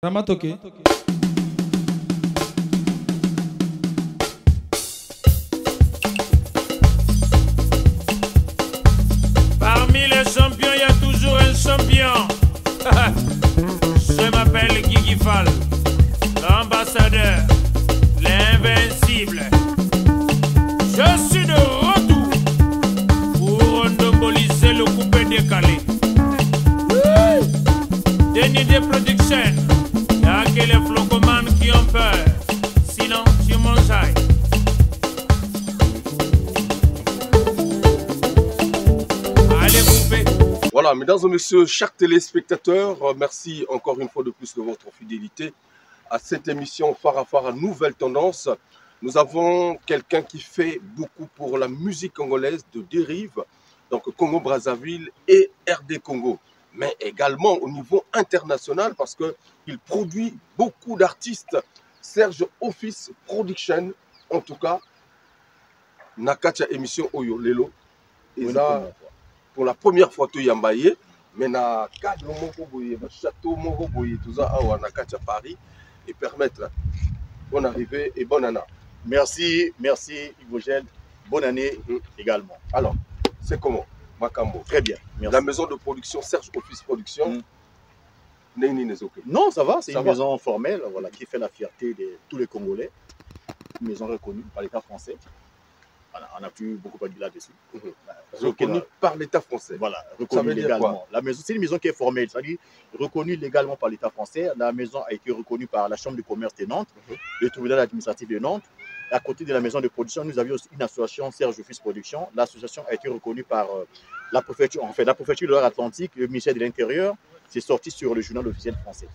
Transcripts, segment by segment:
Ramatoke. Parmi les champions, il y a toujours un champion. Je m'appelle Guigui Fall, l'ambassadeur, l'invincible. Je suis de retour pour endoboliser le coupé décalé. Denis de Production, il n'y a que les flocomanes qui ont peur. Sinon, tu mangeailles. Allez, coupé. Voilà, mesdames et messieurs, chers téléspectateurs, merci encore une fois de plus de votre fidélité à cette émission Farafara Nouvelle Tendance. Nous avons quelqu'un qui fait beaucoup pour la musique congolaise de dérive, donc Congo-Brazzaville et RD Congo, mais également au niveau international parce qu'il produit beaucoup d'artistes. Serge Office Production, en tout cas, Nakacha émission Oyo Lelo. Et ça, pour la première fois, tu Yambaye, mais na cadre moko boye, château moko boye, tout ça, à Nakacha Paris, et permettre bonne arrivée et bonne année. Merci, merci Igogène. Bonne année également. Alors, c'est comment Makambo. Très bien. Merci. La maison de production Serge Office Production, Non, ça va, c'est une maison formelle voilà, qui fait la fierté de tous les Congolais. Une maison reconnue par l'État français. Voilà, on a pu beaucoup parler là-dessus. Reconnue par l'État français. Voilà, reconnue légalement. La maison, c'est une maison qui est formelle, c'est-à-dire reconnue légalement par l'État français. La maison a été reconnue par la Chambre de commerce de Nantes, le tribunal administratif de Nantes. À côté de la maison de production, nous avions aussi une association Serge Office Production. L'association a été reconnue par la préfecture, la préfecture de l'Atlantique, le ministère de l'Intérieur. C'est sorti sur le journal officiel français.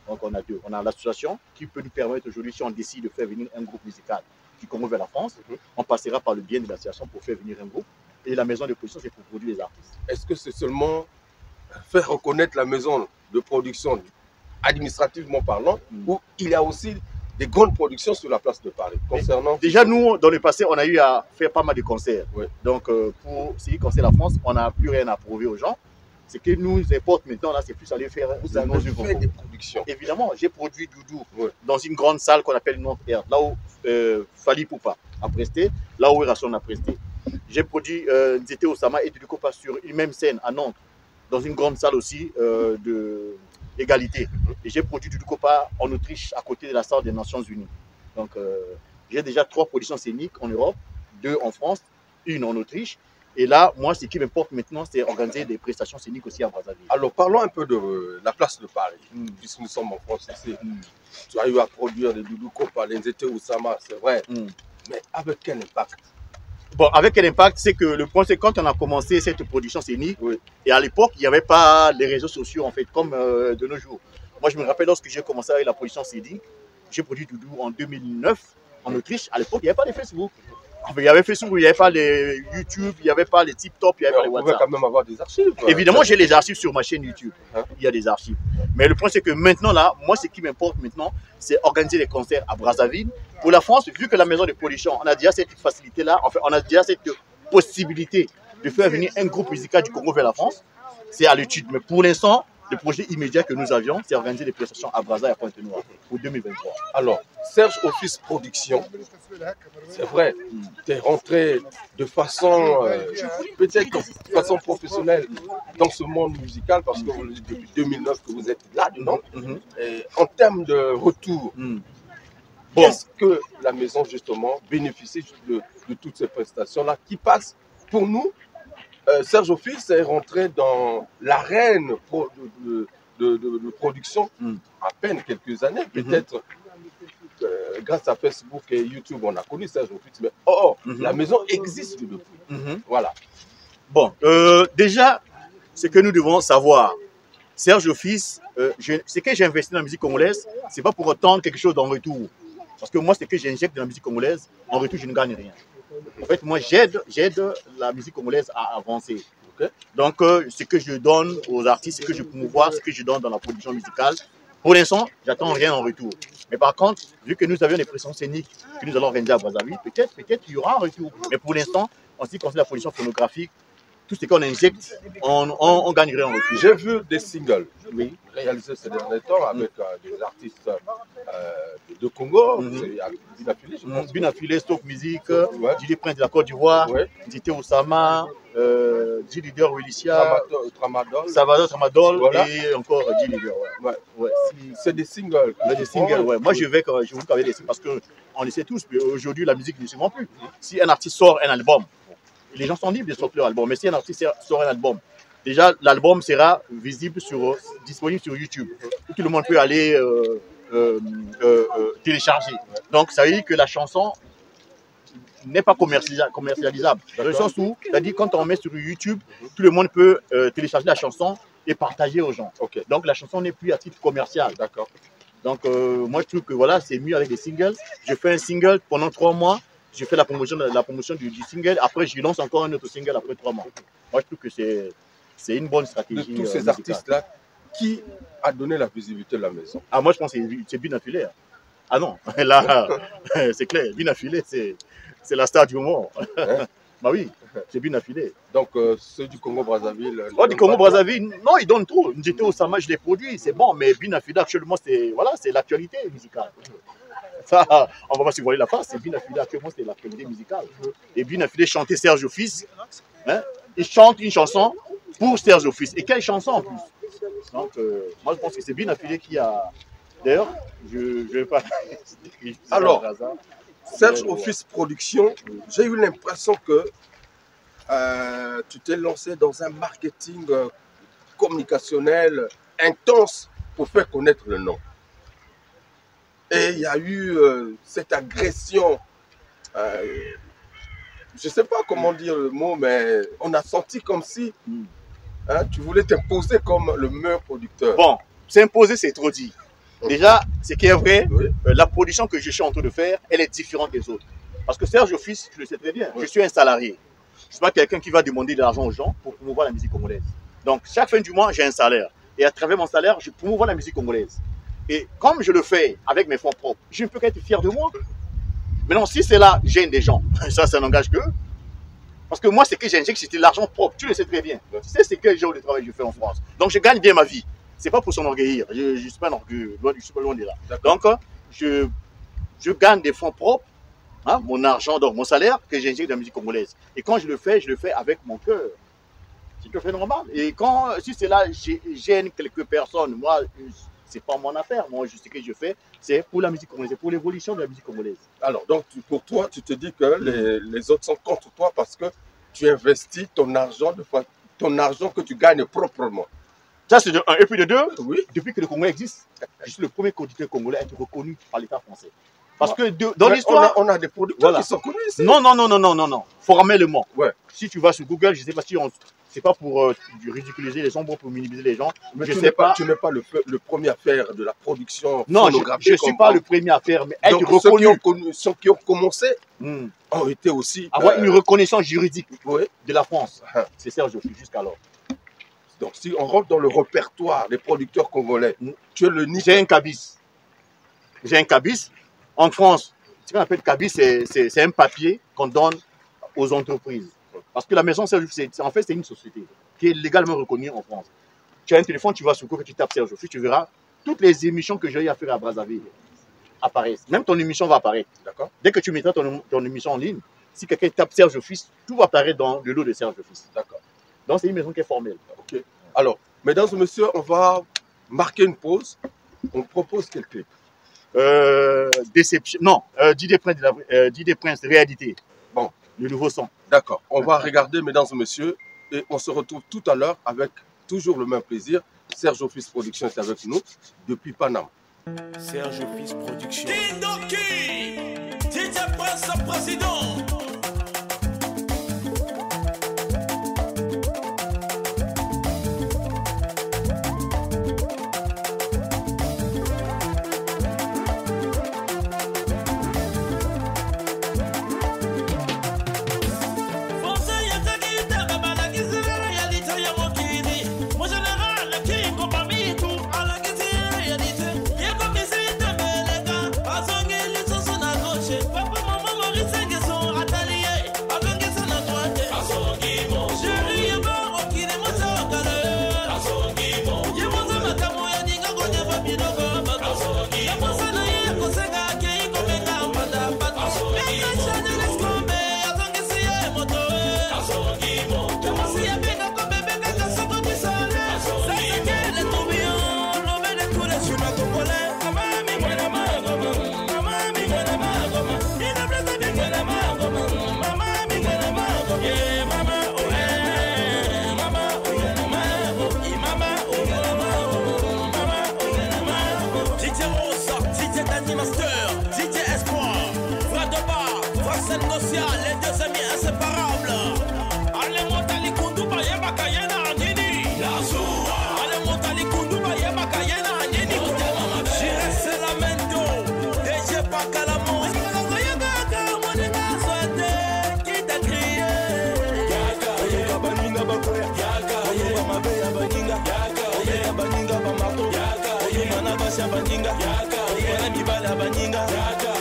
Donc on a deux. On a l'association qui peut nous permettre aujourd'hui, si on décide de faire venir un groupe musical du Congo vers la France, on passera par le bien de l'association pour faire venir un groupe. Et la maison de production, c'est pour produire les artistes. Est-ce que c'est seulement faire reconnaître la maison de production administrativement parlant, ou il y a aussi des grandes productions sur la place de Paris concernant... Déjà, nous, dans le passé, on a eu à faire pas mal de concerts. Donc, pour ce qui concerne la France, on n'a plus rien à prouver aux gens. Ce qui nous importe maintenant, là, c'est plus aller faire... Vous avez fait des productions. Évidemment, j'ai produit Doudou dans une grande salle qu'on appelle Nantes Air, là où Fali Poupa a presté, là où Rasson a presté. J'ai produit Nzete Osama et Doudou Kopa sur une même scène à Nantes, dans une grande salle aussi d'égalité. Et j'ai produit Doudou Kopa en Autriche, à côté de la salle des Nations Unies. Donc, j'ai déjà 3 productions scéniques en Europe, 2 en France, 1 en Autriche. Et là, moi, ce qui m'importe maintenant, c'est organiser des prestations scéniques aussi à Brazzaville. Alors, parlons un peu de la place de Paris, puisque nous sommes en France ici. Tu as eu à produire des Doudou Kopa, les Nzete Osama, c'est vrai. Mais avec quel impact? Bon, avec quel impact? C'est que le point, c'est quand on a commencé cette production scénique, et à l'époque, il n'y avait pas les réseaux sociaux, en fait, comme de nos jours. Moi, je me rappelle lorsque j'ai commencé avec la production scénique, j'ai produit Doudou en 2009 en Autriche. À l'époque, il n'y avait pas de Facebook. Il y avait Facebook, il n'y avait pas les YouTube, il n'y avait pas les TikTok, il n'y avait pas les WhatsApp. On pouvait quand même avoir des archives. Évidemment, j'ai les archives sur ma chaîne YouTube. Il y a des archives. Mais le point, c'est que maintenant, là, moi, ce qui m'importe maintenant, c'est organiser des concerts à Brazzaville. Pour la France, vu que la maison de production, on a déjà cette facilité-là, en fait, on a déjà cette possibilité de faire venir un groupe musical du Congo vers la France. C'est à l'étude. Mais pour l'instant, le projet immédiat que nous avions, c'est organiser des prestations à Brazzaville et à Pointe-Noire pour 2023. Alors, Serge Office Production, c'est vrai, tu es rentré de façon, peut-être de façon professionnelle dans ce monde musical, parce que depuis 2009 que vous êtes là-dedans. Et en termes de retour, est-ce que la maison, justement, bénéficie de toutes ces prestations-là qui passent pour nous? Serge Office est rentré dans l'arène de production à peine quelques années, peut-être grâce à Facebook et YouTube, on a connu Serge Office, mais la maison existe depuis. Voilà. Bon, déjà, ce que nous devons savoir, Serge Office, ce que j'ai investi dans la musique congolaise, ce n'est pas pour attendre quelque chose en retour. Parce que moi, ce que j'injecte dans la musique congolaise, en retour, je ne gagne rien. En fait, moi, j'aide la musique congolaise à avancer. Donc, ce que je donne aux artistes, ce que je promouvois, ce que je donne dans la production musicale, pour l'instant, j'attends rien en retour. Mais par contre, vu que nous avions des prestations scéniques que nous allons organiser à Brazzaville, peut-être il y aura un retour. Mais pour l'instant, en ce qui concerne la production phonographique, tout ce qu'on injecte, on gagnerait en retour. J'ai vu des singles Oui. réalisés ces derniers temps avec des artistes de Congo, Binafilé, je pense. Binafilé, Stock Music, Ouais. Didi Prince de la Côte d'Ivoire, Ouais. Dité Oussama, Didi Leader Willicia, Tramadol. Salvador Tramadol Voilà. et encore Didi Leader. Ouais. Ouais. Ouais. C'est des singles. Des singles, ouais. Moi, je veux qu'avec des singles parce qu'on le sait tous, mais aujourd'hui, la musique ne se vend plus. Si un artiste sort un album, les gens sont libres de sortir leur album, mais si un artiste sort un album, déjà, l'album sera visible disponible sur YouTube. Tout le monde peut aller télécharger. Donc, ça veut dire que la chanson n'est pas commercialisable. Dans le sens où, c'est-à-dire quand on met sur YouTube, tout le monde peut télécharger la chanson et partager aux gens. Okay. Donc, la chanson n'est plus à titre commercial. D'accord. Donc, moi, je trouve que voilà, c'est mieux avec des singles. Je fais un single pendant 3 mois. Je fais la promotion du single. Après, je lance encore un autre single après 3 mois. Moi, je trouve que c'est une bonne stratégie. De tous ces artistes-là, qui a donné la visibilité de la maison? Ah, moi, je pense que c'est Binafilé. Hein. Ah non, là, c'est clair. Binafilé, c'est la star du moment. Hein? Bah oui, c'est Binafilé. Donc, ceux du Congo-Brazzaville. Oh, du Congo-Brazzaville, non, ils donnent trop. J'étais au Sama, je les produis, c'est bon, mais Binafilé, actuellement, c'est l'actualité musicale. Ça, on ne va pas se voiler la face, c'est Binafilé, actuellement, c'est l'actualité musicale. Et Binafilé chantait Serge Fils. Hein? Il chante une chanson pour Serge Fils. Et quelle chanson en plus? Donc, moi, je pense que c'est Binafilé qui a. D'ailleurs, je ne vais pas. Alors, Serge Office Production, j'ai eu l'impression que tu t'es lancé dans un marketing communicationnel intense pour faire connaître le nom. Et il y a eu cette agression, je ne sais pas comment dire le mot, mais on a senti comme si tu voulais t'imposer comme le meilleur producteur. Bon, s'imposer, c'est trop dit. Déjà, ce qui est vrai, Oui. la production que je suis en train de faire, elle est différente des autres. Parce que Serge Fils, je le sais très bien, Oui. je suis un salarié. Je ne suis pas quelqu'un qui va demander de l'argent aux gens pour promouvoir la musique congolaise. Donc, chaque fin du mois, j'ai un salaire. Et à travers mon salaire, je promouvois la musique congolaise. Et comme je le fais avec mes fonds propres, je ne peux qu'être fier de moi. Maintenant, si c'est là, gêne des gens, ça n'engage que. Parce que moi, ce que j'injecte, c'était l'argent propre. Tu le sais très bien. Tu sais, c'est quel genre de travail je fais en France. Donc, je gagne bien ma vie. Ce n'est pas pour s'enorgueillir. Je ne suis pas orgueilleux. Je suis pas loin de là. Donc, je gagne des fonds propres, hein, mon argent, donc mon salaire, que j'injecte dans la musique congolaise. Et quand je le fais avec mon cœur. C'est tout à fait normal. Et si c'est là, gêne quelques personnes, moi, c'est pas mon affaire. Moi, ce que je fais, c'est pour la musique congolaise, pour l'évolution de la musique congolaise. Alors, donc, pour toi, tu te dis que les autres sont contre toi parce que tu investis ton argent que tu gagnes proprement. Ça, c'est de un. Et puis de deux, Oui. depuis que le Congo existe, je suis le premier producteur congolais à être reconnu par l'État français. Parce que dans l'histoire. On a des producteurs qui sont connus ici. Non. Formellement. Ouais. Si tu vas sur Google, je ne sais pas si c'est pas pour ridiculiser les gens, pour minimiser les gens. Mais je tu sais n'es pas. Tu n'es pas le premier à faire de la production. Non, je ne suis pas le premier à faire, mais être donc, reconnu. ceux qui ont commencé ont été aussi. Avoir une reconnaissance juridique oui. de la France. C'est Serge Fils jusqu'alors. Donc, si on rentre dans le répertoire des producteurs congolais, tu es le nid. J'ai un cabis. En France, ce qu'on appelle cabis, c'est un papier qu'on donne aux entreprises. Parce que la maison Serge Fils, en fait, c'est une société qui est légalement reconnue en France. Tu as un téléphone, tu vas sur Google, tu tapes Serge Fils, tu verras toutes les émissions que j'ai eu à faire à Brazzaville apparaissent. Même ton émission va apparaître. D'accord. Dès que tu mettras ton émission en ligne, si quelqu'un tape Serge Fils, tout va apparaître dans le lot de Serge Fils. D'accord. Donc, c'est une maison qui est formelle. Ok. Alors, mesdames et messieurs, on va marquer une pause. On propose quel clip? Déception. Non, Didi Prince, réalité. Bon. Le nouveau son. D'accord. On va regarder, mesdames et messieurs, et on se retrouve tout à l'heure avec toujours le même plaisir. Serge Office Production est avec nous depuis Paname. Serge Office Production. Dindoki, Didi Prince président. Papa, maman, Maurice, Ngosia, les deux amis inséparables. Allez, Montali Koundouba, Yeba Kayena, Nini. Allez, Montali Koundouba, Yeba Kayena, Nini. J'irai Selamendo, DG Pakalamo. Qui t'a crié? Yaga, Baninga Bakoya, Yaga, Mabeya Baninga, Yaga, Baninga Bamako, Yaga, Manabasha Baninga, Yaga, Mibala Baninga, Yaga,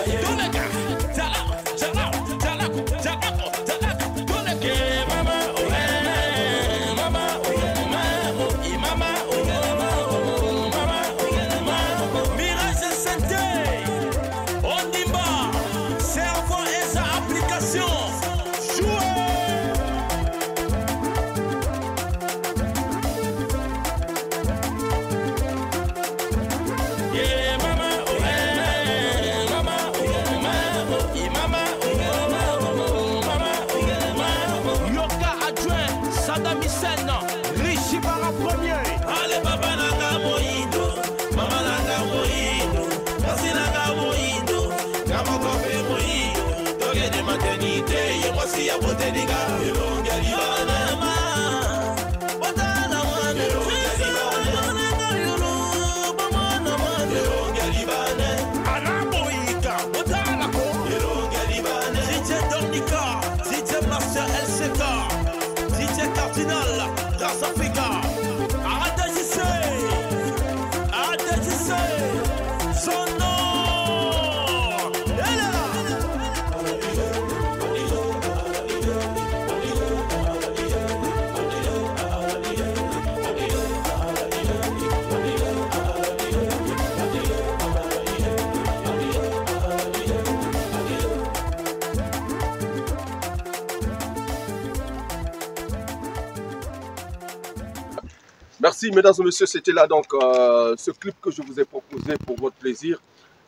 Merci, mesdames et messieurs, c'était là donc ce clip que je vous ai proposé pour votre plaisir.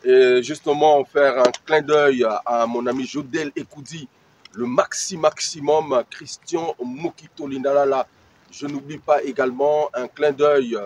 Et justement, faire un clin d'œil à mon ami Jodel Ekoudi, le maximum, Christian Mokito Lindalala. Je n'oublie pas également un clin d'œil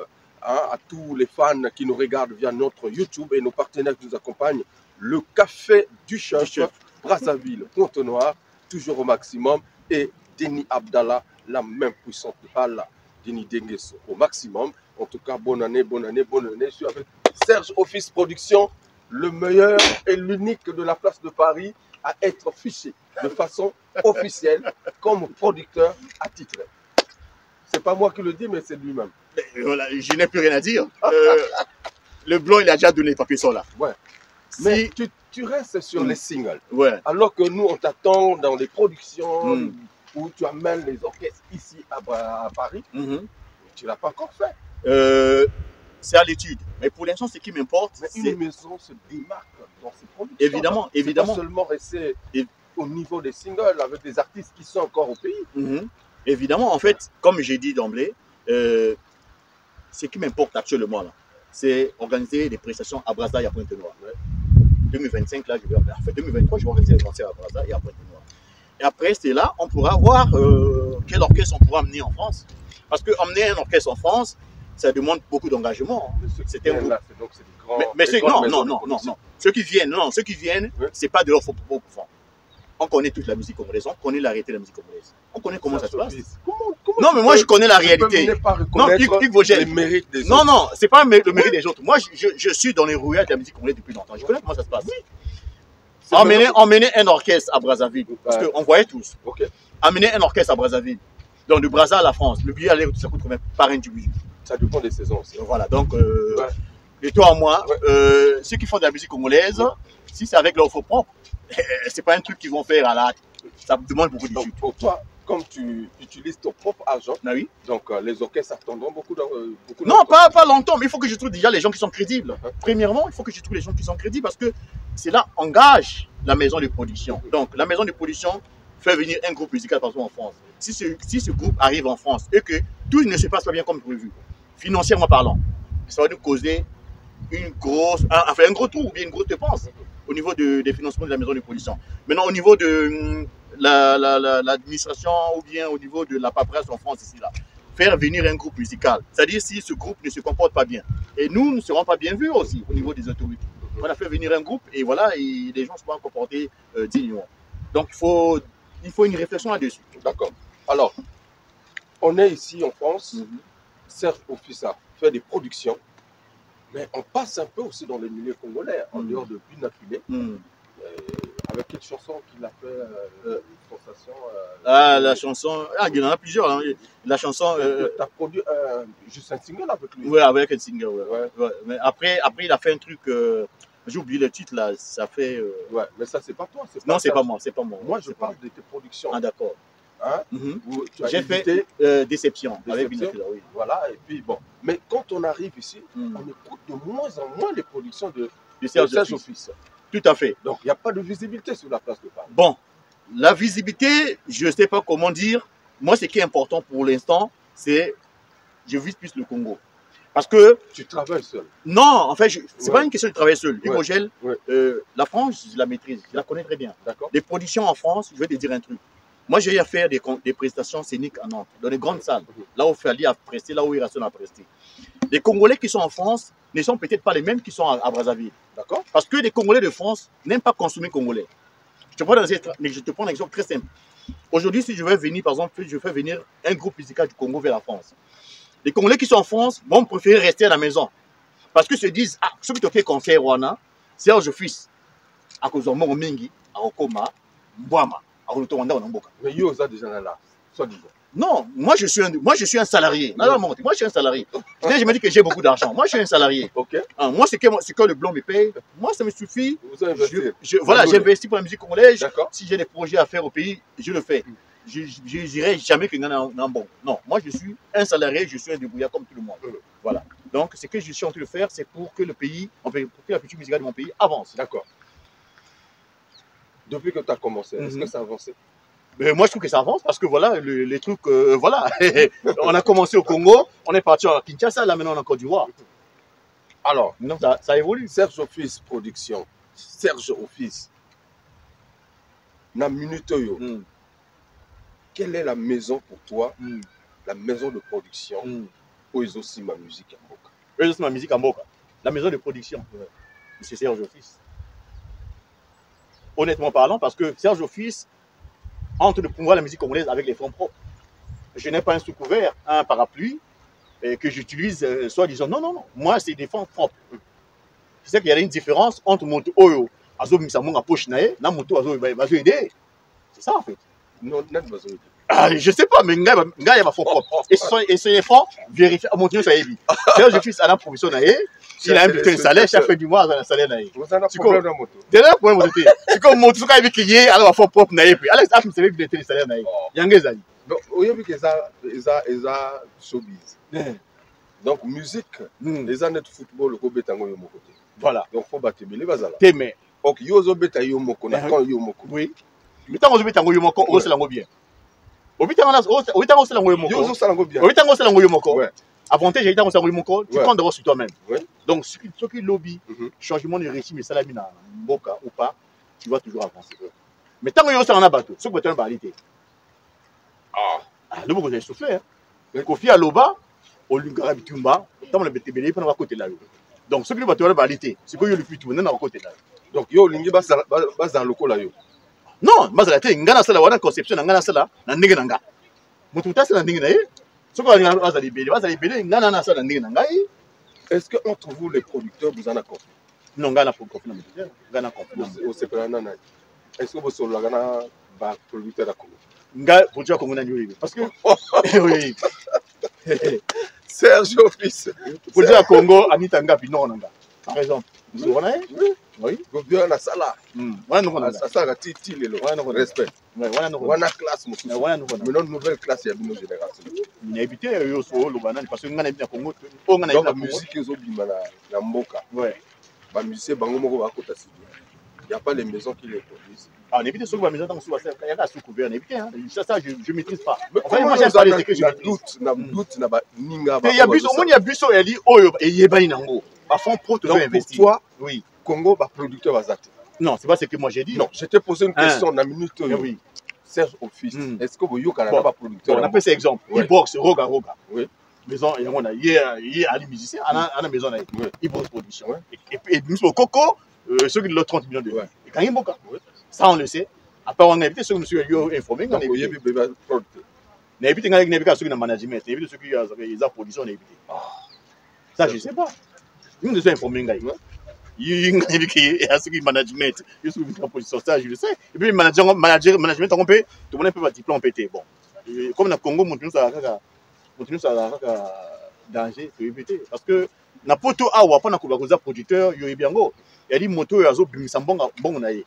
à tous les fans qui nous regardent via notre YouTube et nos partenaires qui nous accompagnent. Le Café du Chef, Brazzaville, Pointe-Noire, toujours au maximum. Et Denis Abdallah, la même puissante balle. Denis Denguesso au maximum. En tout cas, bonne année. Je suis avec Serge Office Production, le meilleur et l'unique de la place de Paris à être fiché de façon officielle comme producteur attitré. C'est pas moi qui le dis, mais c'est lui-même. Voilà, je n'ai plus rien à dire. Le blanc, il a déjà donné les papiers sont là. Ouais. Mais tu restes sur les singles. Ouais. Alors que nous, on t'attend dans les productions. Où tu amènes les orchestres ici à Paris, tu ne l'as pas encore fait. C'est à l'étude. Mais pour l'instant, ce qui m'importe, c'est une maison se démarque dans ses productions. Évidemment. Pas seulement rester au niveau des singles avec des artistes qui sont encore au pays. Évidemment, en fait, comme j'ai dit d'emblée, ce qui m'importe actuellement, c'est organiser des prestations à Brazzaville et à Pointe-Noire. 2025, là, 2023, je vais organiser des concerts à Brazzaville et à Pointe-Noire. Et après, c'est là, on pourra voir quel orchestre on pourra amener en France. Parce que amener un orchestre en France, ça demande beaucoup d'engagement. C'est un groupe. Mais non. Ceux qui viennent, c'est pas de leur faux profond. On connaît toute la musique congolaise, on connaît la réalité de la musique congolaise. On connaît comment ça se passe. Non, mais moi, je connais la réalité. Non, les mérites des autres. Non, c'est pas le mérite des autres. Moi, je suis dans les rouages de la musique congolaise depuis longtemps. Je connais comment ça se passe. Emmener un orchestre à Brazzaville, parce qu'on voyait tous. Amener un orchestre à Brazzaville, donc de Brazza à la France, le billet aller, ça coûte combien par individu? Ça dépend des saisons aussi. Voilà, donc, de toi à moi, ceux qui font de la musique congolaise, si c'est avec leur faux propre, c'est pas un truc qu'ils vont faire à la. Ça demande beaucoup d'études. Pour toi, comme tu utilises ton propre argent, oui. Donc les orchestres attendront beaucoup de non, pas longtemps, mais il faut que je trouve déjà les gens qui sont crédibles. Premièrement, il faut que je trouve les gens qui sont crédibles parce que c'est là engage la maison de production. Donc la maison de production fait venir un groupe musical partout en France. Si ce groupe arrive en France et que tout ne se passe pas bien comme prévu, financièrement parlant, ça va nous causer un gros trou ou bien une grosse dépense au niveau des financements de la maison de production. Maintenant, au niveau de l'administration ou bien au niveau de la paperasse en France ici, là, faire venir un groupe musical, c'est-à-dire si ce groupe ne se comporte pas bien. Et nous ne serons pas bien vus aussi au niveau des autorités. On a fait venir un groupe et voilà, et les gens se vont comporter dignement. Donc il faut une réflexion là-dessus. D'accord. Alors, on est ici en France, Serge Office fait des productions, mais on passe un peu aussi dans les milieux congolais, en dehors de Pinafilé. Avec quelle chanson qu'il a fait sensation la chanson, il y en a plusieurs. Hein. La chanson. Tu as produit juste un single avec lui? Oui, avec un single. Ouais. Mais après, il a fait un truc. J'ai oublié le titre là. Ça fait. Ouais, mais ça, c'est pas toi. Non, c'est pas moi. C'est pas moi. Moi, je parle de tes productions. Ah, d'accord. Hein? J'ai fait Déception avec Binafila, oui. Voilà, et puis bon. Mais quand on arrive ici, on écoute de moins en moins les productions de Serge Office. Tout à fait. Donc, il n'y a pas de visibilité sur la place de Paris. Bon, la visibilité, je ne sais pas comment dire. Moi, ce qui est important pour l'instant, c'est je vise plus le Congo. Parce que... Tu travailles seul? Non, en fait, ce n'est pas une question de travailler seul. Hugo Gel, la France, je la maîtrise, je la connais très bien. Les productions en France, je vais te dire un truc. Moi, j'ai eu à faire des prestations scéniques à Nantes, dans les grandes salles, là où Fali a presté, là où Irasson a presté. Les Congolais qui sont en France ne sont peut-être pas les mêmes qui sont à Brazzaville. D'accord? Parce que les Congolais de France n'aiment pas consommer congolais. Je te prends un exemple très simple. Aujourd'hui, si je vais venir, par exemple, je fais venir un groupe musical du Congo vers la France. Les Congolais qui sont en France vont préférer rester à la maison. Parce qu'ils se disent, ah, ceux qui te font concert, Serge Office, à cause de mon Mingi, à Okoma, Mbouama, à Olutonda, à Namboka. Mais yo, ça déjà là, soit disant. Non, moi je suis un salarié. Non, moi je suis un salarié. Je me dis que j'ai beaucoup d'argent. Moi je suis un salarié. Okay. Moi c'est que le blanc me paye. Moi ça me suffit. Voilà, j'investis pour la musique congolaise. Si j'ai des projets à faire au pays, je le fais. Je ne dirais jamais que un bon. Non, moi je suis un salarié, je suis un débrouillard comme tout le monde. Voilà. Donc ce que je suis en train de faire, c'est pour que le pays, pour que la culture musicale de mon pays avance. D'accord. Depuis que tu as commencé, est-ce que ça a avancé? Moi, je trouve que ça avance parce que voilà, les trucs, voilà. On a commencé au Congo, on est parti à Kinshasa, là maintenant on est en Côte d'Ivoire. Alors, non, ça évolue. Serge Office Production, Serge Office, na minute yo. Quelle est la maison pour toi, la maison de production, où ils ont aussi ma musique à Mboka? Eux aussi ma musique à Mboka. La maison de production, c'est Serge Office. Honnêtement parlant, parce que Serge Office, entre de promouvoir la musique congolaise avec les fonds propres. Je n'ai pas un sous-couvert, un parapluie que j'utilise soit disant non. Moi, c'est des fonds propres. Je sais qu'il y a une différence entre Moto Oyo, Azo Misamonga Poche Nae, na Moto Azo aider. C'est ça en fait. Non, je sais pas, mais il y a ma fonds propre. Et ce les fonds vérifiés. Mon Dieu, ça y est. Serge Office à la provision Nae. Il a un bulletin de salaire, chaque fin du mois, il a un salaire Nae. Vous avez un problème dans moto. C'est un problème de moto. C'est comme Moto, quand il y a un fonds propre Nae. Alex, vous savez bulletin de salaire Nae. Yangezali. Donc, vous avez vu que ça showbiz. Donc, musique, les années de football, le betango yo moko. Voilà. Donc, faut battre les bazala. Témé. Donc, yozo beta yo moko, na quand yo moko. Oui. Mais tant que betango yo moko, on se lango bien. Obitango se lango yo moko. Yozo se lango bien. Obitango se lango yo moko. Avantage, j'ai été en moko, tu prends d'abord sur toi-même. Donc, ceux qui lobby, changement de régime et salamina, mboka ou pas, tu vas toujours avancer. Mais tant que tu es en abattu, ce que tu as en réalité. Le mot que j'ai soufflé. Kofi à l'oba, au Lungara Bitumba, tant le BTB, pendant à côté là. Donc, ceux qui vont te en réalité, c'est que le plus tout, on est à côté là. Donc, yo, Lingi bas dans le col là. Non, mais la tête, ngana sala wana conception ngana sala na ndenge nanga. Mututa sala ndenge na ye. Ce qu'on a bazali belé, ngana na sala ndenge nanga. Est-ce que entre vous les producteurs vous en avez confiance? Non, ngana pour confiance na ngana confiance. Au seprana na. Est-ce que vous solo ngana ba producteur à Congo? Nga producteur Congo na nyoyi parce que oui. Serge Office. Producteur à Congo Anita Ngapi non nanga. Par exemple, vous voyez? Oui. Bien la sala. Wana no ça ça titi lelo. Wana no respect. Wana classe mo. Mais non nouvelle classe ya bino génération. Ni habité yo so lo banani parce que ngana bien Congo. O ngana la musique zo bima na mboka. Ouais. Ba musicien bango moko ba kota studio. Il y a pas les maisons qui les produisent. Ah, on évite ce que la maison dans sous il y a sous couvert, on évite hein. Ça je maîtrise pas. Enfin moi j'aime pas les que je doute na ba ninga ba. Il y a biso, il y a biso eli oyo et yeba inango. À fond pro toujours investir. Pour toi, oui. Congo va producteur bazate. Non, c'est pas ce que moi j'ai dit. Non, je t'ai posé une question dans minute. Oui. Serge Office. Est-ce que vous yoka ba producteur? On appelle ça exemple. Il boxe roga. Oui. Maison et on a hier ali musicien à la maison là. Il boxe production. Et nous au Coco ceux qui l'ont 30 millions d'euros. Et quand il boka. Ça on le sait. Après, on a évité ceux qui sont informés. On a évité ceux qui ont management. On a évité ceux qui ont production. Ça, je ne sais pas. Nous nous sommes informés. Il y a ceux qui ont management. Il y a ceux qui ont position. Ça, je le sais. Et puis, management, on peut, tout le monde peut diplôme pété. Bon. Comme dans le Congo, nous sommes danger, c'est évité. Parce que, na poto awa, pas na kubakoza producteur, yo ebiango. Il y a des motos, yazo, bimisambonga, bon, on a eu.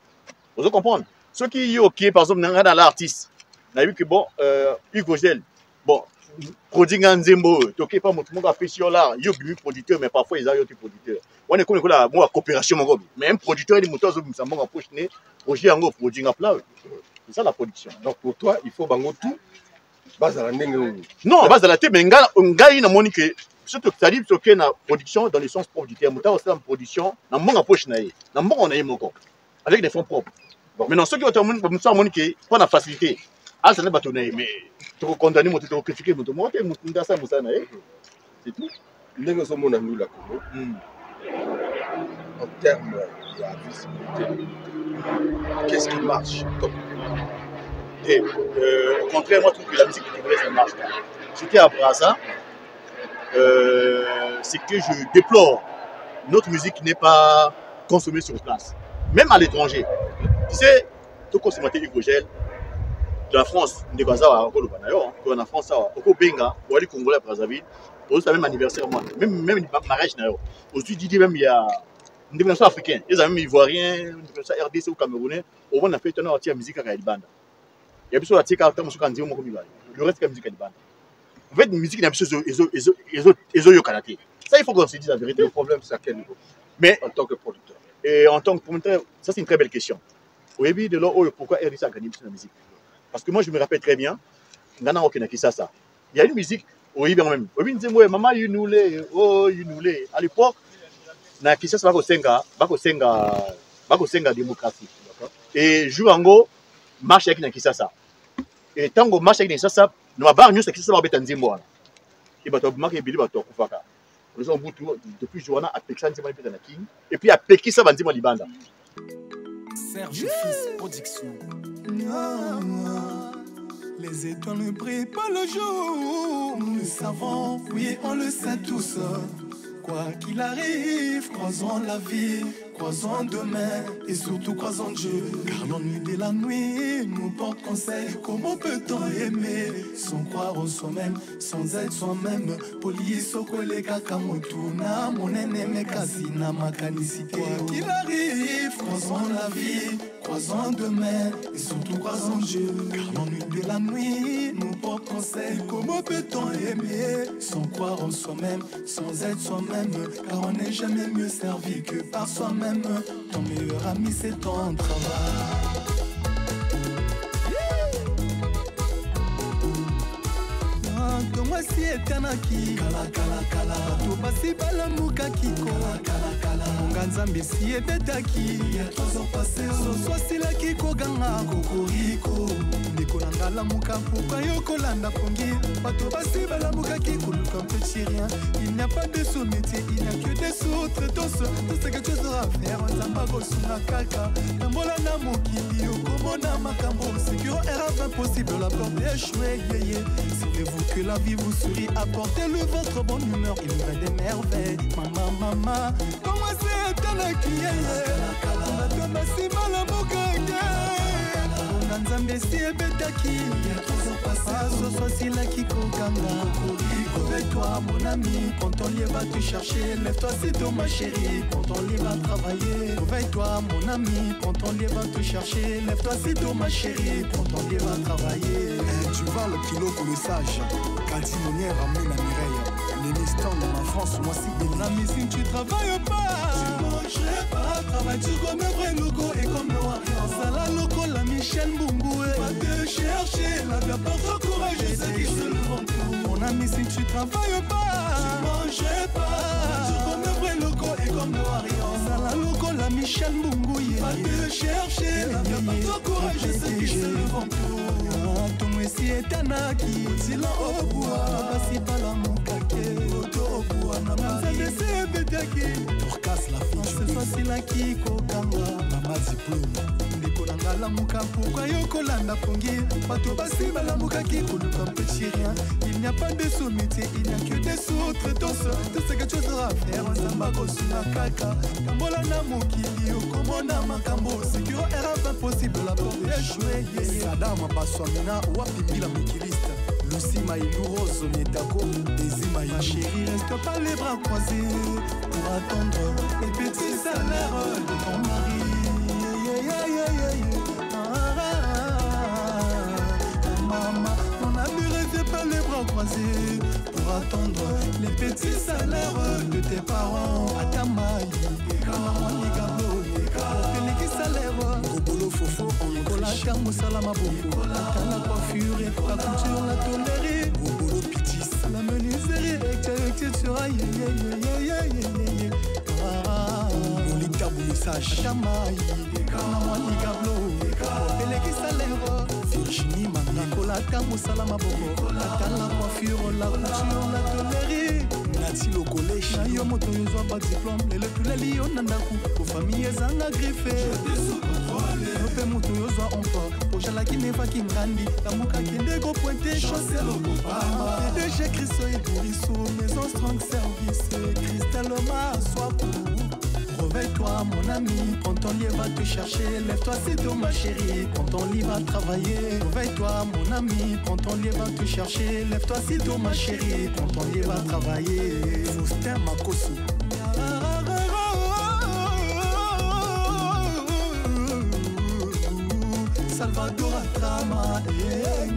Vous comprenez? Ceux qui sont ok, par exemple, dans l'artiste, on a vu que bon, Hugo Gel, bon, produit Nzembo, toqué pas mon monde a fait sur là, il y a des producteurs, mais parfois ils ont des producteurs. On est connu comme la coopération, mais un producteur, il est moteur, il s'en va proche, projet en gros, produit en plat. C'est ça la production. Donc pour toi, il faut bango tout, base à la nengue. Non, base à la tête, mais un gars, il a montré que surtout que ça dit que la production dans le sens propre du terme, aussi en production, dans mon approche, dans mon on a eu mon corps, avec des fonds propres. Bon. Maintenant, ceux qui ont été pas la facilité, ça n'est pas tout, mais tu condamnes, tu critiques, tu montes, c'est tout. Nous sommes nous là, en termes de visibilité, qu'est-ce qui marche top? Et, au contraire, moi, je trouve que la musique congolaise, ça marche pas. J'étais à Brazza, c'est que je déplore notre musique n'est pas consommée sur place, même à l'étranger. Tu sais, tout consommateur Hugo Gel, de la France, on est basé en France, au Benga, ou aller Congolais à Brazzaville, pour le même anniversaire, moi, même mariage, aujourd'hui, même il y a une dimension africaine, ils ont même ivoirien, une dimension RDC ou Camerounais, au moins on a fait un artiste musique à Kailibanda. Il y a plus de artistes à Kailibanda, le reste de la musique à Kailibanda. En fait, la musique, il y a plus de Kanate. Ça, il faut qu'on se dise la vérité. Le problème, c'est à quel niveau? Mais en tant que producteur. Et en tant que producteur, ça, c'est une très belle question. Au début de l'eau, pourquoi RDC a gagné la musique? Parce que moi, je me rappelle très bien, il y a une musique, au début même. Au début, il maman, you nous oh, you nous à l'époque, na Kinshasa, bakosenga démocratie. Et Jouango marche avec Kinshasa. Et tant que marche avec Kinshasa, nous avons nous Kinshasa va être Nzimbo. Et bah tu marques Billy bah tu kufaka. Nous avons depuis Joana à Peksa Nzimbo na King et puis à Pekisa Nzimbo Libanda. Serge Fils Production. Les étoiles ne brillent pas le jour. Nous le savons, oui, on le sait tous. Quoi qu'il arrive, croisons la vie, croisons demain et surtout croisons Dieu. Car l'ennui de la nuit nous porte conseil. Comment peut-on aimer sans croire en soi-même, sans être soi-même? Police au collègue Kamotuna, mon ennemi Kasina Makanicité. Quoi qu'il arrive, croisons la vie, croisons demain et surtout croisons Dieu. Car l'ennui de la nuit nous porte conseil. Comment peut-on aimer sans croire en soi-même, sans être soi-même? Car on n'est jamais mieux servi que par soi-même. Ton meilleur ami c'est ton travail. Moi si etanaki kala kala kala to basi bala muka kiko kala kala kala nganzambe si ebetaki ya 3 ans passés so swasila kiko ganga kokoriko ndikola ngala muka pourquoi yokolanda pongi bato basi bala muka kiko luka petit rien. Il n'y a pas de sous-métier, il n'y a que des sous-traitants. Tout ce que tu auras à faire nzamba kosunga kaka tambola na mokili okomona makambo sécure era impossible la porte échouée yeye. Savez-vous que la vie vous sourit, apportez-le votre bonne humeur, il nous fait des merveilles. Maman, comment c'est un acquis? On a donné si mal à mon on a nzambe si ebetaki. Ce soit si la qui kokanga. Réveille-toi mon ami, quand ton lit va te chercher. Lève-toi c'est tôt ma chérie, quand ton lit va travailler. Réveille-toi mon ami, quand ton lit va te chercher. Lève-toi c'est tôt ma chérie, quand ton lit va travailler. Tu vois le kilo pour le sage. Kaldi Monière ramène la Mireille. L'émission dans la France, moi si de la musique tu travailles pas. Tu mangerais pas, travaille tu comme un vrai logo et comme le warrior. Ça la loco la Michel Mbungoué. Va te chercher, la vie apporte courage et c'est qui se le vend tout. Mon ami si tu travailles pas. Tu mangerais pas, tu comme un vrai logo et comme le warrior. Ça la loco la Michel Mbungoué. Va te chercher, la vie apporte courage et c'est qui se le vend tout. Si etanaki sila obua basi bala mukake oto obua na mari c'est betaki pour casse la fin c'est facile qui kokanga mama diplôme ndeko na kanga lamuka pourquoi yokolanda pongi bato basi balamukaki koluka petit rien. Il n'y a pas de sous-métier, il n'y a que des sous-traitants. Tout ce que tu auras à faire nzamba kosuna kaka kambola na mokili okomona makambo sécuro era pas possible la porte échouée. Sadama baswamina wapimila mikiliste Lucie Maïlou Rose Mietako Désima ma chérie reste pas les bras croisés pour attendre les petits salaires de ton mari. Maman, mon ami reste pas les bras croisés pour attendre les petits salaires de tes parents. Atamaï, Kamawani Gablo, Peleki salaire, Gobolo Fofo, Nicolas Termo Salama Bobo, la coiffure, la couture, la tonnerie, Gobolo Pitis, la menuiserie, etc. Molita Boulissage, Atamaï, Kamawani Gablo, Peleki salaire, Virginie Nicolas Termo Salama Bobo, la coiffure, la couture, la tonnerie. Nati le collège, yo moto yo zwa pas diplôme, le plus lion nandaku, pour famille ezanga griffé. Pe moto yo zwa enfant, pour chala qui ne va qui grandi, la muka qui ne go pointer, chasser le copa. PDG Christo et Bourisso, maison strong service, Christelle Omar, sois pour. Réveille-toi mon ami, quand ton lit va te chercher, lève-toi c'est toi ma chérie, quand ton lit va travailler. Réveille-toi mon ami, quand ton lit va te chercher, lève-toi c'est toi ma chérie, quand ton lit va travailler. Faustin Makosu. Salvador Atrama,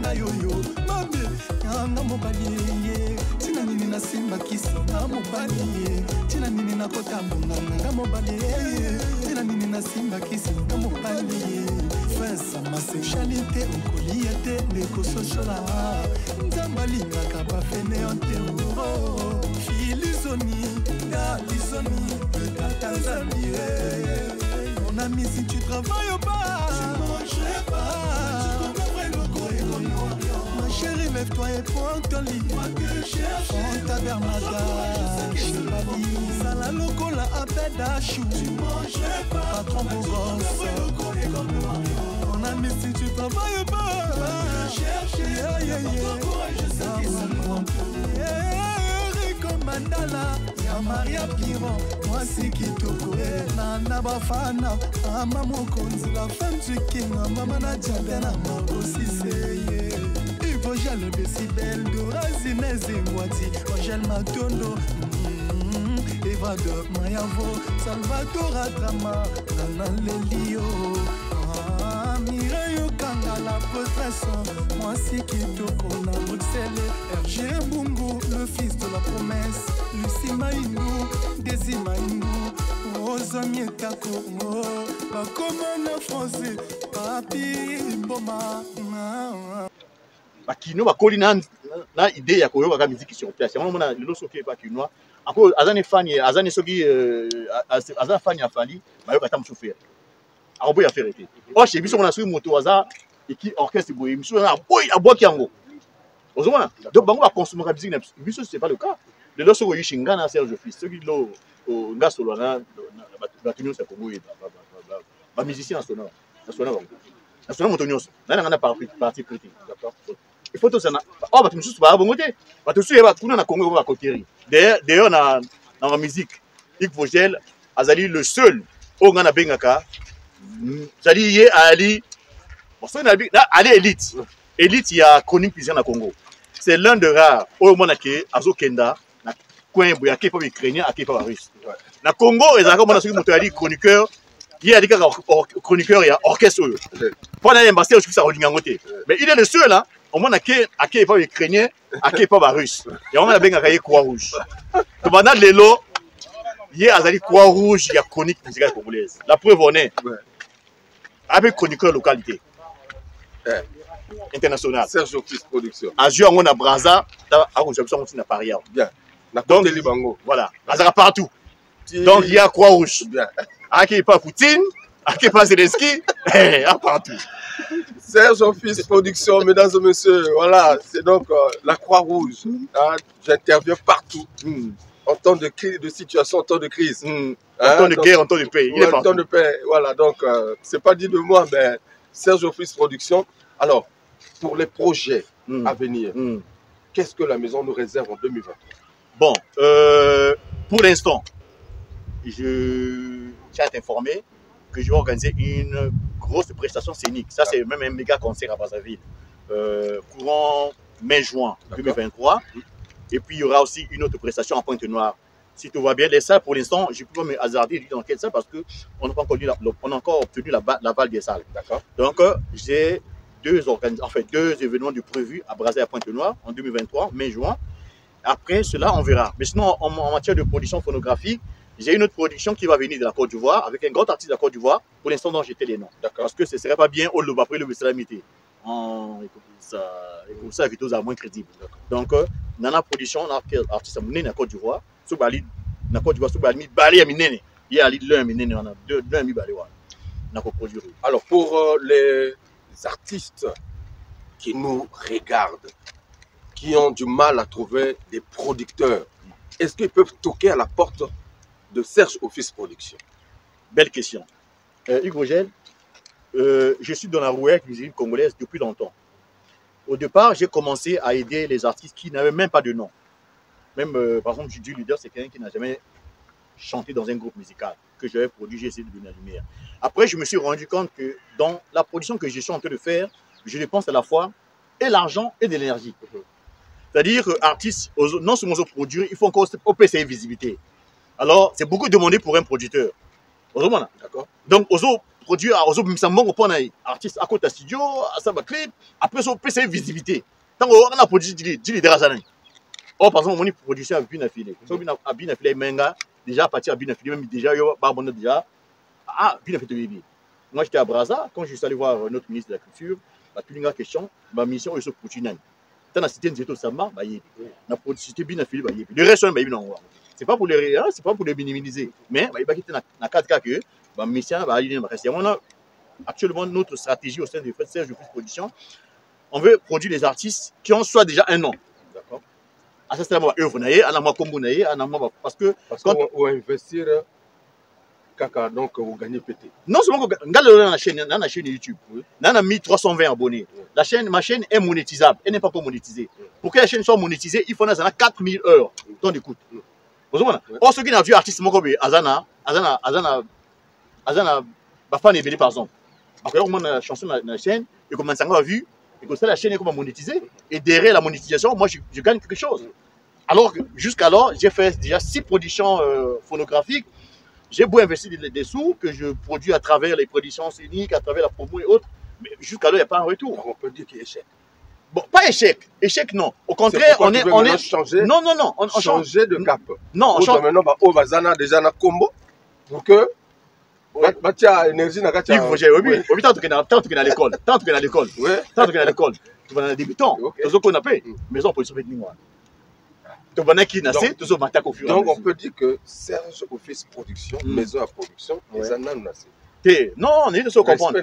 Nayoyo, Mame, Yanga Mobalier, Tina Nini na Simba Kisi, na Mobalier, Tina Nini na Kotambunga, na Mobalier, Tina Nini na Simba Kisi, na Mobalier. Face à ma sexualité, on colliette, l'éco social, Nzambali Nakaba Feneante, Filisoni, Galisoni, Tanzanie. Mon ami, si tu travailles pas, je mangerai pas. Tu comprends le corps. Ma chérie, lève-toi et prends ton lit. Prends ta bernada. Sala lokola apeda chou. Tu mangerai pas. Patron beau gosse. Mon ami, si tu travailles pas, cherche. Mandala, ya Maria Piron, moi c'est Kitoko, Nana Bafana, Ama Mokonzi, la femme du king, Maman Nadjabena, Marco Sisseye, Ivo Jalo Decibel, Dora Zinez et Mwati, Angel Matondo, Eva de Mayavo, Salvador Atrama, Nana Lelio, Mireille Kanga, la possession, moi c'est Kitoko, na Bruxelles, RG Bungu, le fils de la promesse, Lucie Maïlou, Desi Maïlou, Rosa Mietako, Bakomana français, Papi Boma. Bakino bakoli na idée ya koyoka ka musique sur place. Yamona mona lelo soki pa kinwa. Ako azane fani, azane soki azane fani afali, bayoka ta mchauffeur. Aboy a faire été. Oh chez biso mona soki moto aza eki orchestre boy, biso na boy aboki yango. Ozomona. Donc bango ba consommer la musique, biso c'est pas le cas. Lelo soko yishinga na Serge Fils, soki lo ngasolo na batunyo sa Congo et ba musicien national. National moto nyonso. Na ngana parti critique, d'accord? Il faut tout ça. Oh batunyo sous ba bongote. Batunyo ba kuna na Congo ba kotéri. D'ailleurs na la musique, Yves Vogel azali le seul au ngana bengaka. Zali ye ali. Bon ça na ali élite. Élite il y a chronique plusieurs na Congo. C'est l'un de rares au monake azokenda na coin boya ke pa ukrainien ake pa russe. Na Congo ezaka mona soki moto ali chroniqueur, il a dit chroniqueur et orchestre. Pendant l'ambassade je suis à Rolingangote. Mais il est le seul là, au monake ake pa ukrainien, ake pa russe. Et on a benga kaye croix rouge. To bana lelo il azali croix rouge, il y a chronique musicale congolaise. La preuve on est avec chroniqueur localité. International. Serge Fils Production. Azur on a Braza, a conception on a Paris. Bien. Donc voilà, Azara partout. Donc il y a Croix-Rouge. Bien. Aki pas Poutine, aki pas Zelensky, partout. Serge Fils Production, mesdames et messieurs, voilà, c'est donc la Croix-Rouge. J'interviens partout. en temps de crise, de situation, en temps de crise. En temps de guerre, en temps de paix. Il est En partout. temps de paix, voilà. Donc, c'est pas dit de moi, mais Serge Office Production. Alors, pour les projets à venir, qu'est-ce que la maison nous réserve en 2023? Bon, pour l'instant, je tiens à t'informer que je vais organiser une grosse prestation scénique. Ça, c'est même un méga concert à Brazzaville. Courant mai-juin 2023. Et puis, il y aura aussi une autre prestation en Pointe-Noire. Si tout va bien, les salles, pour l'instant, je ne peux pas me hasarder dans quelle salle parce qu'on n'a pas encore obtenu l'aval des salles. Donc, j'ai deux événements de prévus à Brazzaville à Pointe-Noire en 2023, mai-juin. Après cela, on verra. Mais sinon, en matière de production phonographique, j'ai une autre production qui va venir de la Côte d'Ivoire avec un grand artiste de la Côte d'Ivoire. Pour l'instant, dont j'étais les noms. Parce que ce ne serait pas bien au lobe après le Salamité. Ça vite à moins crédible. Donc, dans la production, on a un artiste de la Côte d'Ivoire. Sur la Côte d'Ivoire, sur Bali, Bali, il y a l'un, on a deux amis Bali. Alors, pour les artistes qui nous regardent, qui ont du mal à trouver des producteurs, est-ce qu'ils peuvent toquer à la porte de Serge Office Production? Belle question. Hugo Gel, je suis dans la rouette musique congolaise depuis longtemps. Au départ, j'ai commencé à aider les artistes qui n'avaient même pas de nom. Même, par exemple, Judy Leader, c'est quelqu'un qui n'a jamais chanté dans un groupe musical, que j'avais produit, j'ai essayé de donner la lumière. Après, je me suis rendu compte que dans la production que je suis en train de faire, je dépense à la fois et l'argent et de l'énergie. C'est-à-dire que artistes, non seulement aux produire, il faut encore payer visibilité. Alors, c'est beaucoup demandé pour un producteur. D'accord. Donc, aux autres produire, aux autres, ça manque pas artiste à côté studio, à ça clip, après ça payer visibilité. Tant qu'on a produit du leader. Or, par exemple, on est producteur à Binafilé. À Binafilé, Menga, déjà à partir de Binafilé, même déjà, il y a déjà. Ah, Binafilé, moi j'étais à Brazza, quand je suis allé voir notre ministre de la Culture, la plus question, ma mission est sur Poutine. Dans la cité de Samba, la cité Binafilé, le reste, c'est pas pour les c'est pas pour les minimiser. Mais il y a 4 cas que ma mission va aller dans la. On a actuellement notre stratégie au sein de Serge Office Production. On veut produire des artistes qui ont soit déjà un nom. D'accord. À ce stade, parce que quand on investir, donc on gagne pété. Non seulement dans la chaîne YouTube, on a mis 320 abonnés. Ma chaîne est monétisable, elle n'est pas monétisée. Pour que la chaîne soit monétisée, il faut 4000 heures temps d'écoute. Or, ceux qui n'ont vu artiste Azana, Bafan et Bélé par exemple. Après, on a la chanson dans la chaîne, et comme on a vu, et comme ça, la chaîne est monétisée. Et derrière la monétisation, moi, je gagne quelque chose. Alors que jusqu'alors, j'ai fait déjà 6 productions phonographiques. J'ai beau investir des sous que je produis à travers les productions scéniques, à travers la promo et autres. Mais jusqu'alors, il n'y a pas un retour. Alors, on peut dire qu'il y a échec. Bon, pas échec. Échec, non. Au contraire, on est changer. Non. On changer de cap. Non, on change. Maintenant, au Bazana, déjà, na combo. Pour que. Batia énergie na katia. Oui, tant que à l'école. Tant que à l'école. Tu vas dans les débutants. Tu vas qu'on appelle. Maison pour sauver moi. Tu vas qui naissent, tu vas m'attaquer au fur et à mesure. Donc on peut dire que Serge Office Production, maison à production, les ananas naissent. Non, on est de se comprendre.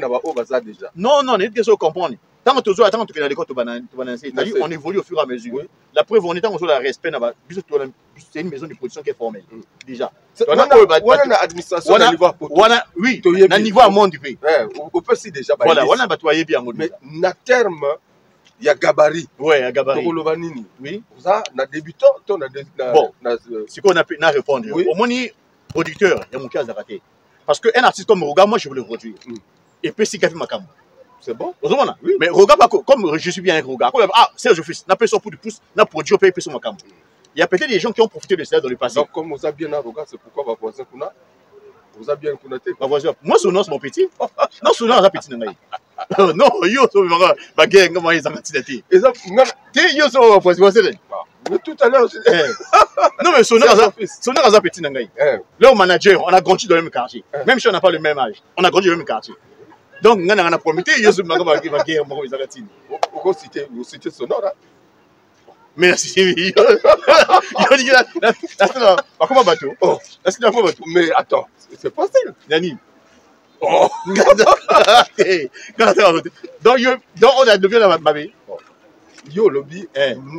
Non, on est de se comprendre. Tant que tu vas à l'école, tu vas lancer. C'est-à-dire on évolue au fur et à mesure. La preuve, on est dans le respect. C'est une maison de production qui est formelle. Déjà. On a une administration à niveau oui, à niveau à monde du pays. On peut si déjà. Voilà, on a batoyé bien. Mais à terme, il y a gabarit. Oui, il y a gabarit. Oui. Ça, na débutant, on a bon, ce qu'on a pu répondre. Au moins, producteur, il y a mon cas d'arrêter. Parce qu'un artiste comme Roga, moi, je veux le produire. Et puis, si quelqu'un m'a camé. C'est bon. Oui. Mais Roga, comme je suis bien avec Roga, Serge Office, n'a pas son coup de pouce, n'a produit, paye son macam. Il y a peut-être des gens qui ont profité de ça dans le passé. Donc, comme vous avez bien à Roga, c'est pourquoi ma voisin qu'on a. Vous avez bien connoté. Ma voisin. Moi, son nom, c'est mon petit. Non, son nom, c'est petit. Non, yo, c'est ma guerre, comment ils ont petit. Yo, c'est mon voisin. Mais tout à l'heure, non, mais son nom, c'est petit. Là, au manager, on a grandi dans le même quartier. Même si on n'a pas le même âge, on a grandi dans le même quartier. Donc, on a promis, yo, c'est ma guerre, moi, ils ont petit. Vous citez son nom, là. Mais là, c'est comment bateau? Mais attends, c'est facile. Nani. Oh. Donc, on a devenu la mamie. Yo, lobby,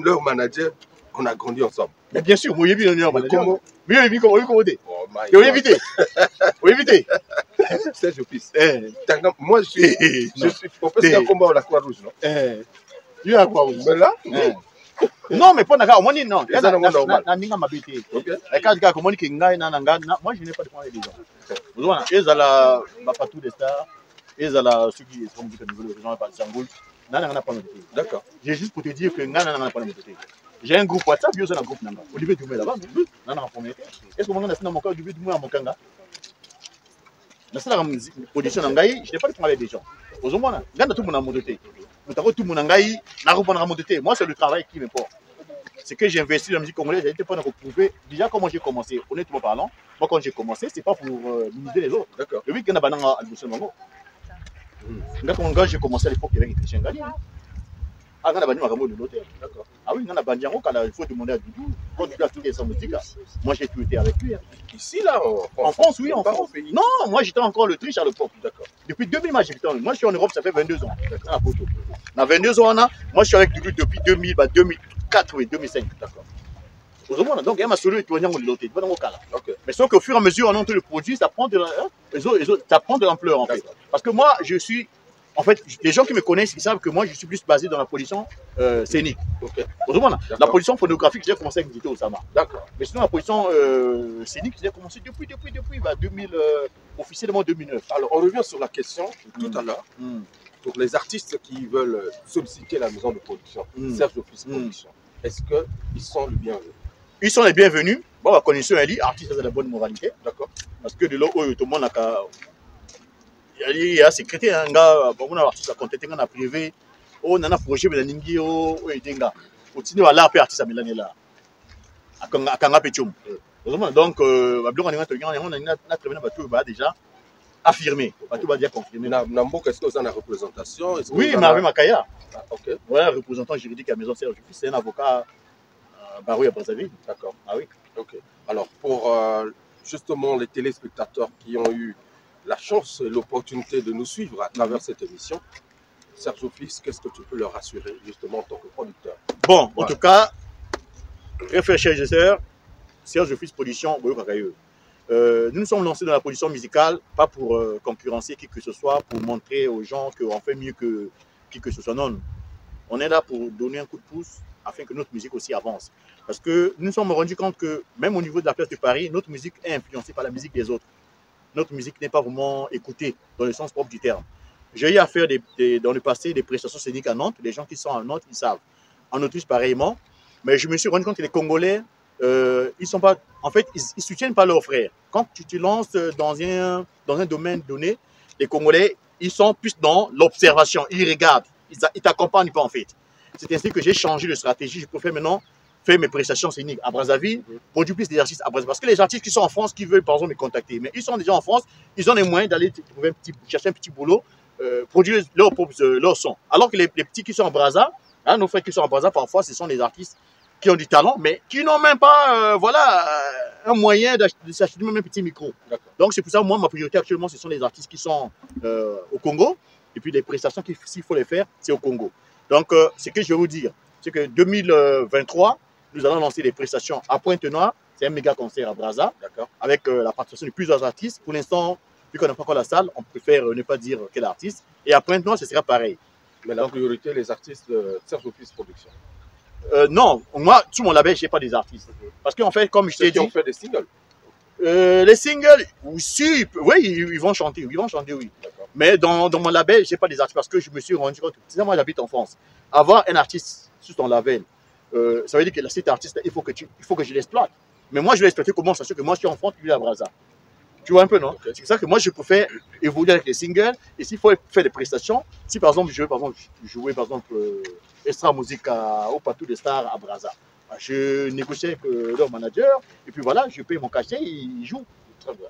leur manager, on a grandi ensemble. Mais bien sûr, vous avez vu le Comment? Mais vous avez vu comment Oh my vous God. évitez. Vous évitez. Serge Fils. Moi, je suis. On peut se faire combat à la Croix-Rouge, non? Il y a quoi vous? Mais là, Non, mais pas d'accord. Moi, non. Et ça, non, normal. Ok. Moi, je n'ai pas de problème avec les gens. Vous voyez, ils ont la Bapatou des stars, ils ont la ceux qui sont au niveau de gens par Sangoul. d'accord. J'ai juste pour te dire que j'ai un groupe WhatsApp, j'ai un groupe Nanga. Olivier Doumé là-bas, est-ce que mon gars dans mon cas, Olivier Doumé à mon Kanga? Dans cette position, je n'ai pas de problème avec des gens. Vous voyez, tout le monde a monté. Tout le monde a monté. Moi, c'est le travail qui m'importe. C'est que j'ai investi dans la musique congolaise, j'étais pas dans prouver déjà comment j'ai commencé. Honnêtement parlant, moi quand j'ai commencé, c'est pas pour limiter les autres. D'accord. Le week-end à Alboussel Mango. Quand j'ai commencé à l'époque, il y avait Christian Gali. Ah, quand on a banni Magambo de l'hôtel. D'accord. Ah oui, quand on a banni Yango, il faut demander à Doudou. Quand tu as tout sa musique, moi j'ai tout été avec lui. Ici, là, en France, oui, en France. Non, moi j'étais encore le triche à l'époque. D'accord. Depuis 2000, moi je suis en Europe, ça fait 22 ans. D'accord. On a 22 ans, moi je suis avec Doudou depuis 2004 et 2005. D'accord. Donc, il y a ma solution qui est en l'hôtel. Mais sauf qu'au fur et à mesure, on entre le produit, ça prend de l'ampleur en fait. Parce que moi, je suis. En fait, les gens qui me connaissent, ils savent que moi, je suis plus basé dans la production scénique. Okay. La production phonographique, j'ai commencé avec Dito Osama. D'accord. Mais sinon, la production scénique, j'ai commencé depuis 2000, officiellement 2009. Alors, on revient sur la question tout à l'heure. Pour les artistes qui veulent solliciter la maison de production, Serge Fils Production, est-ce qu'ils sont les bienvenus? Ils sont les bienvenus. Bon, la connaissance, elle dit, artiste, c'est la bonne moralité. D'accord. Parce que de là, tout le monde a. Il y a sécurité, un gars, on a artiste à contacter, on a privé, on a un projet, mais il y a des gars. On a là, artiste à Milan là. À Kanga Petium. Donc, on a déjà affirmé. On va déjà confirmer. Est-ce que vous avez une représentation? Oui, Marie Makaya. Ok. Voilà, représentant juridique à la maison Serge Fils, c'est un avocat Barouille à Brazzaville. D'accord. Ah oui. Ok. Alors, pour justement les téléspectateurs qui ont eu la chance et l'opportunité de nous suivre à travers cette émission, Serge Fils, qu'est-ce que tu peux leur assurer justement en tant que producteur? Bon, en tout cas, très cher chers Serge Fils Production, nous nous sommes lancés dans la production musicale, pas pour concurrencer qui que ce soit, pour montrer aux gens qu'on fait mieux que qui que ce soit. Non, on est là pour donner un coup de pouce afin que notre musique aussi avance. Parce que nous nous sommes rendus compte que même au niveau de la place de Paris, notre musique est influencée par la musique des autres. Notre musique n'est pas vraiment écoutée dans le sens propre du terme. J'ai eu à faire dans le passé des prestations scéniques à Nantes. Les gens qui sont à Nantes, ils savent. En Autriche, pareillement. Mais je me suis rendu compte que les Congolais, ils sont pas, en fait, ils soutiennent pas leurs frères. Quand tu te lances dans un domaine donné, les Congolais, ils sont plus dans l'observation. Ils regardent. Ils t'accompagnent pas, en fait. C'est ainsi que j'ai changé de stratégie. Je préfère maintenant faire mes prestations scéniques à Brazzaville, produire plus des artistes à Brazzaville. Parce que les artistes qui sont en France, qui veulent par exemple me contacter, mais ils sont déjà en France, ils ont les moyens d'aller chercher un petit boulot, produire leur son. Alors que les petits qui sont en Brazza, hein, nos frères qui sont en Brazza, parfois ce sont des artistes qui ont du talent, mais qui n'ont même pas un moyen de s'acheter même un petit micro. Donc c'est pour ça, moi, ma priorité actuellement, ce sont les artistes qui sont au Congo, et puis les prestations, s'il faut les faire, c'est au Congo. Donc, ce que je vais vous dire, c'est que 2023, nous allons lancer des prestations à Pointe-Noire. C'est un méga concert à Brazza, avec la participation de plusieurs artistes. Pour l'instant, vu qu'on n'a pas encore la salle, on préfère ne pas dire quel artiste. Et à Pointe-Noire, ce sera pareil. Mais la priorité, les artistes de Serge Fils Production. Non, moi, sur mon label, je n'ai pas des artistes. Parce qu'en fait, comme je t'ai dit... on fait des singles. Les singles, aussi, oui, ils vont chanter, oui. Mais dans mon label, je n'ai pas des artistes parce que je me suis rendu compte que, moi, j'habite en France. Avoir un artiste sur ton label, ça veut dire que cet artiste, il faut que je l'exploite. Mais moi, je vais l'exploiter comment? Sachant que moi, je suis en France, lui à Brazza. Tu vois un peu, non? Okay. C'est pour ça que moi, je préfère évoluer avec les singles. Et s'il faut faire des prestations, si par exemple, je veux jouer extra musique au Patou des Stars à Brazza, je négocie avec leur manager. Et puis voilà, je paye mon cachet, il joue. Très bien.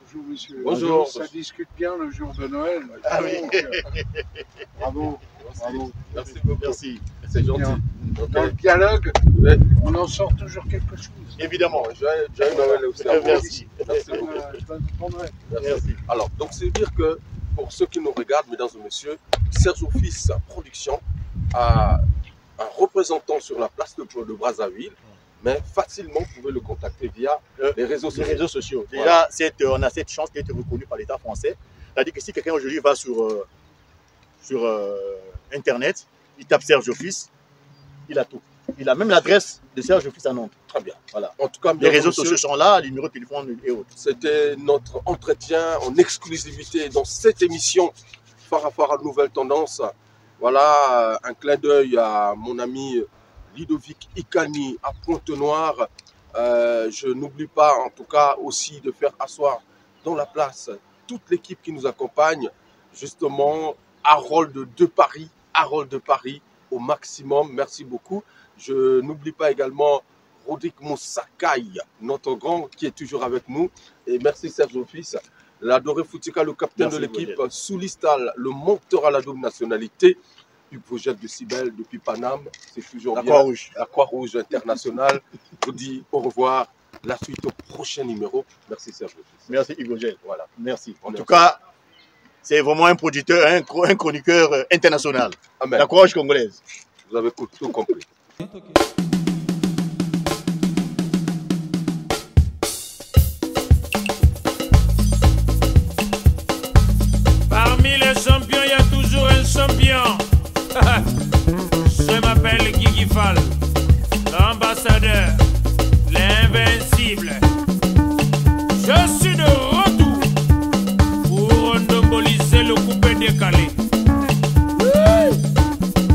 Bonjour monsieur. Bonjour. Ça discute bien le jour de Noël. Ah oui. Bravo. Bravo. Merci beaucoup. Merci. C'est gentil. Dans le dialogue, on en sort toujours quelque chose. Évidemment. Joyeux Noël aussi. Merci. Merci beaucoup. Bon Noël. Merci. Alors, donc c'est dire que pour ceux qui nous regardent, mesdames et messieurs, Serge Fils Production a un représentant sur la place de Brazzaville mais facilement, vous pouvez le contacter via les réseaux sociaux. Déjà, on a cette chance d'être reconnu par l'État français. C'est-à-dire que si quelqu'un aujourd'hui va sur Internet, il tape Serge Fils, il a tout. Il a même l'adresse de Serge Fils à Nantes. Très bien. Voilà. En tout cas, les réseaux sociaux sont là, les numéros de téléphone et autres. C'était notre entretien en exclusivité dans cette émission Farafara Nouvelle Tendance. Voilà, un clin d'œil à mon ami Ludovic Ikani à Pointe-Noire. Je n'oublie pas en tout cas aussi de faire asseoir dans la place toute l'équipe qui nous accompagne. Justement, Harold de Paris au maximum. Merci beaucoup. Je n'oublie pas également Rodrigue Moussakai, notre grand qui est toujours avec nous. Et merci Serge Fils, l'adoré Foutika, le capitaine de l'équipe, Soulistal, le monteur à la double nationalité. Puis projet de Cybèle depuis Paname, c'est toujours la bien. Croix-Rouge. La Croix-Rouge internationale. Je vous dis au revoir. La suite au prochain numéro. Merci Serge Fils. Merci Hugo Gel. Voilà. Merci. En tout cas, c'est vraiment un producteur, un chroniqueur international. Amen. La Croix-Rouge congolaise. Vous avez tout compris. Parmi les champions, il y a toujours un champion. Je m'appelle Guigui Fall, l'ambassadeur, l'invincible. Je suis de retour pour endoboliser le coupé décalé.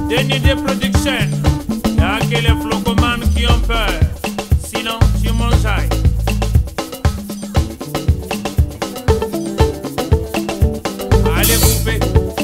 Denis de Production, y'a que les flocons